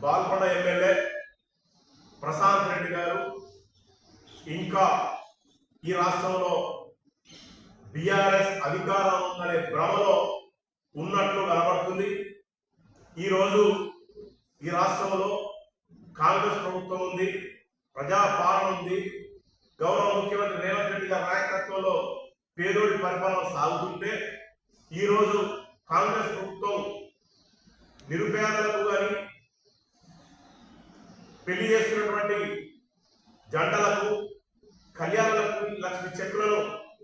Balkonda MLA Prashanth Reddy గారు ఇంకా ఈ రాష్ట్రంలో బీఆర్ఎస్ అధికారం ఉందనే భ్రమలో ఉన్నట్లు కనబడుతుంది. ఈరోజు ఈ రాష్ట్రంలో కాంగ్రెస్ ప్రభుత్వం ఉంది, ప్రజాపాలన ఉంది. గౌరవ ముఖ్యమంత్రి రేవంత్ రెడ్డి గారి నాయకత్వంలో పేదోడి పరిపాలన సాగుతుంటే ఈరోజు కాంగ్రెస్ ప్రభుత్వం నిరుపేదలకు కానీ పెళ్లి చేసుకున్నటువంటి జంటలకు కళ్యాణ లక్ష్మి చెక్కులను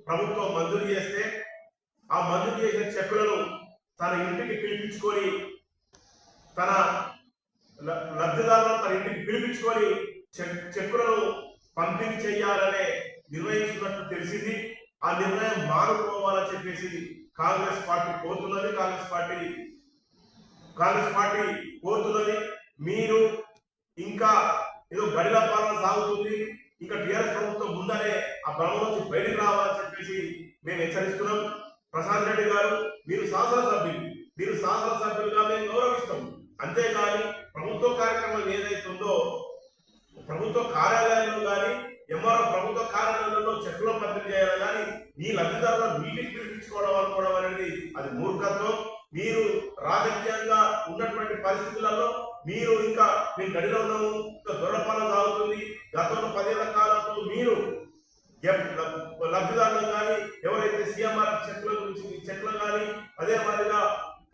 ప్రభుత్వం మంజూరు చేస్తే ఆ మంజూరు చేసిన చెక్కులను తన ఇంటికి పిలిపించుకొని తన లబ్ధిదారులను తన ఇంటికి పిలిపించుకొని చెక్కులను పంపిణీ చేయాలనే నిర్ణయించుకున్నట్టు తెలిసింది. ఆ నిర్ణయం మారుకోవాలని చెప్పేసి కాంగ్రెస్ పార్టీ కోరుతున్నది. కాంగ్రెస్ పార్టీ కోరుతున్నది మీరు ఇంకా ఏదో గడిల పాలన సాగుతుంది, ఇంకా టీఆర్ఎస్ ప్రభుత్వం ముందనే ఆ భ్రమ నుంచి బయటకు రావాలని చెప్పేసి మేము హెచ్చరిస్తున్నాం. ప్రశాంత్ రెడ్డి గారు, మీరు శాసనసభ్యులుగా మేము గౌరవిస్తాం. అంతేగాని ప్రభుత్వ కార్యక్రమం ఏదైతుందో ప్రభుత్వ కార్యాలయంలో కానీ ఎంఆర్ఓ ప్రభుత్వ కార్యాలయంలో చెక్కులు పంపిణీ చేయాలి కానీ మీ లబ్ధిదారులను మీటింగ్ పిలిపించుకోవడం అనుకోవడం అనేది అది మూర్ఖత్వం. మీరు రాజకీయంగా ఉన్నటువంటి పరిస్థితులలో మీరు ఇంకా మేము గడిలో ఉన్నాము, ఇంకా దొరపాలన సాగుతుంది. గతంలో 10 ఏళ్ల కాలంలో మీరు లబ్ధిదారులను కానీ ఎవరైతే సీఎంఆర్ చెక్కుల గురించి చెక్కులు కానీ అదే మాదిరిగా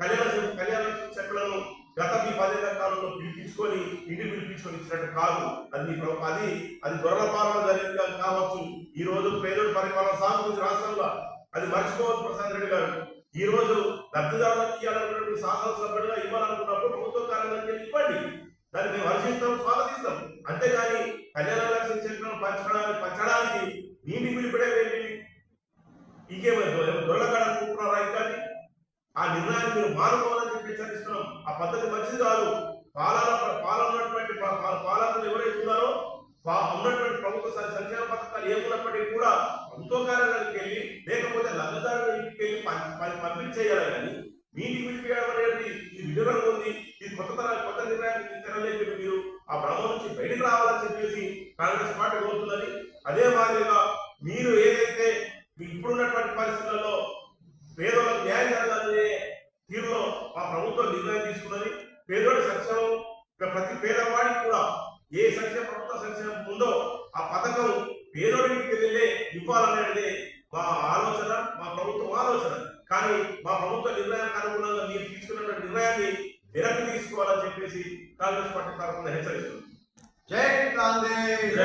కళ్యాణ చెక్కులను గత మీ 10 ఏళ్ల కాలంలో పిలిపించుకొని ఇచ్చినట్టు కాదు. అది దొరపాలన జరిగింది కావచ్చు. ఈ రోజు పేదోడి పరిపాలన సాగుతుంది రాష్ట్రంలో, అది మర్చిపోవచ్చు. ప్రశాంత్ రెడ్డి గారు, ఈ రోజు లబ్ధిదారులకు ఇవ్వాలనుకున్నటువంటి శాసనసభ్యులుగా ఇవ్వాలనుకున్నప్పుడు ప్రభుత్వ కార్యాలయానికి ఇవ్వండి, దాన్ని మేము హర్షిస్తాం, స్వాగతిస్తాం. అంతేగాని కళ్యాణ లక్ష్మి చెక్కులను పంచడానికి నీటి పిలిపడేవేంటి? ఇంకేమైనా దొరలగడ కూడుకున్నారా? ఇంకా ఆ నిర్ణయాన్ని మీరు మానుకోవాలని చెప్పి హెచ్చరిస్తున్నాం. ఆ పద్ధతి మంచిది కాదు. పాలనటువంటి పాలకులు ఎవరైతే ఉన్నారో ఉన్నటువంటి ప్రభుత్వ సంక్షేమ పథకాలు ఏమున్నప్పటికీ కూడా ప్రభుత్వ కార్యాలయానికి వెళ్ళి లేకపోతే లబ్ధిదారుల ఇంటికి వెళ్ళి పంపిణీ చేయాలి. కానీ మీటింగ్ పిలిపించడం అనేది ఇది విడుదల ఉంది. ఇది కొత్త నిర్ణయానికి తెరలేక మీరు ఆ భ్రమ నుంచి బయటకు రావాలని చెప్పేసి కాంగ్రెస్ పార్టీ కోరుతున్నది. అదే మాదిరిగా మీరు ఏదైతే ఇప్పుడున్నటువంటి పరిస్థితుల్లో పేదోళ్ళకు న్యాయం జరగాలనే తీరులో ఆ ప్రభుత్వం నిర్ణయం తీసుకున్నది. పేదోడి సంక్షేమం ప్రతి పేదవాడికి కూడా ఏ ప్రభుత్వ సంక్షేమం ఉందో ఆ పథకం పేదోడికి వెళ్ళే ఇవ్వాలనేది మా ఆలోచన, మా ప్రభుత్వం ఆలోచన. కానీ మా ప్రభుత్వ నిర్ణయానికి అనుగుణంగా మీరు తీసుకున్న నిర్ణయాన్ని వెనక్కి తీసుకోవాలని చెప్పేసి కాంగ్రెస్ పార్టీ తరఫున హెచ్చరిస్తుంది. జై కాంగ్రెస్.